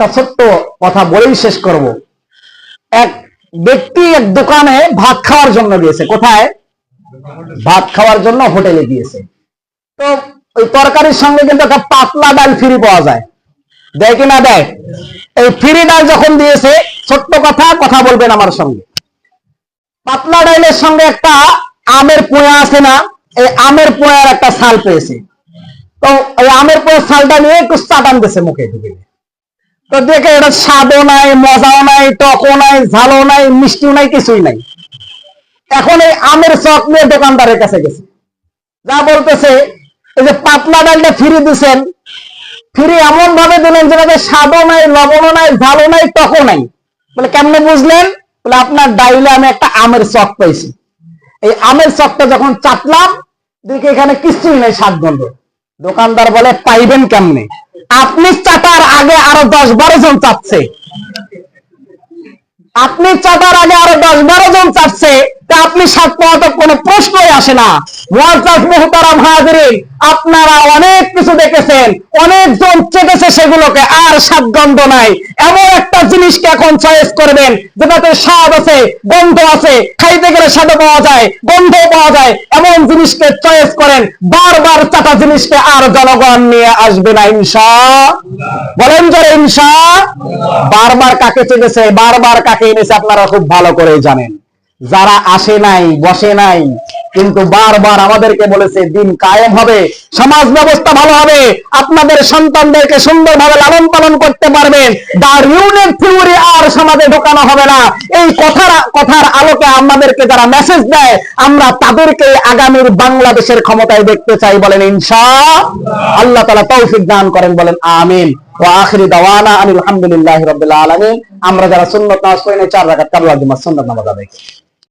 একটা ছোট্ট কথা বলেই শেষ করব। এক ব্যক্তি এক দোকানে ভাত খাওয়ার জন্য গিয়েছে। কোথায়? ভাত খাওয়ার জন্য হোটেলে গিয়েছে। তো ওই তরকারির সঙ্গে কিন্তু একটা পাতলা ডাল ফ্রি পাওয়া যায়, দেয় কি না দেয়? এই ফ্রি ডাল যখন দিয়েছে, ছোট্ট কথা বলবেন আমার সঙ্গে, পাতলা ডালের সঙ্গে একটা আমের পোয়া আছে না, এই আমের পোয়ার একটা ছাল পেয়েছে। তো এই আমের পোয়ার ছালটা নিয়ে একটু চাটান দিয়েছে মুখে ঢুকে। তো দেখে এটা স্বাদও নাই, মজাও নাই, টকও নাই, ঝালও নাই, মিষ্টিও নাই, কিছুই নাই। এখন এই আমের চক নিয়ে দোকানদারের কাছে গেছে, যা বলতেছে এই যে পাতলা ডালটা ফ্রি দিচ্ছেন, ফ্রি এমন ভাবে দিলেন যেটাতে স্বাদও নাই, লবণও নাই, ঝালও নাই, টকও নাই। বলে কেমনে বুঝলেন? বলে আপনার ডাইলে আমি একটা আমের চক পাইছি, এই আমের চকটা যখন চাটলাম দেখি এখানে কিছুই নাই, স্বাদ গন্ধ। দোকানদার বলে পাইবেন কেমনে? আপনি চাটার আগে আরো 10-12 জন চাচ্ছে, আপনি চাটার আগে আরো 10-12 জন চাচ্ছে, তা আপনি স্বাদ পাওয়া তো কোনো প্রশ্নই আসে না। মুআজ্জাজ মুহতারাম হাজিরিন, আপনারা অনেক কিছু দেখেছেন, অনেকজন চেটেছে সেগুলোকে, আর স্বাদ গন্ধ নাই। এমন একটা জিনিসকে এখন চয়েস করবেন যেটাতে স্বাদ আছে, গন্ধ আছে, খাইতে গেলে স্বাদ পাওয়া যায়, গন্ধ পাওয়া যায়, এমন জিনিসকে চয়েস করেন। বারবার চাটা জিনিসকে আর জনগণ নিয়ে আসবে না ইনশাআল্লাহ। বলেন জোরে ইনশাআল্লাহ। বারবার কাকে চেটেছে, বারবার কাকে এনেছে আপনারা খুব ভালো করে জানেন। যারা আসে নাই, বসে নাই, কিন্তু বারবার আমাদেরকে বলেছে দিন কায়েম হবে, সমাজ ব্যবস্থা ভালো হবে, আপনাদের সন্তানদেরকে সুন্দরভাবে লালন পালন করতে পারবেন, ডারউইনের থিওরি আর সমাজে ঢোকানো হবে না। এই কথার আলোকে আমাদেরকে যারা মেসেজ দেয়, আমরা তাদেরকে আগামীর বাংলাদেশের ক্ষমতায় দেখতে চাই। বলেন ইনশাআল্লাহ। আল্লাহ তাআলা তৌফিক দান করেন, বলেন আমিন। ওয়া আখিরি দাওয়ানা আলহামদুলিল্লাহি রাব্বিল আলামিন। আমরা যারা সুন্নাত নামাজ পড়ি না, 4 রাকাত কাবলা জুমা সুন্নাত নামাজ আদায় করি।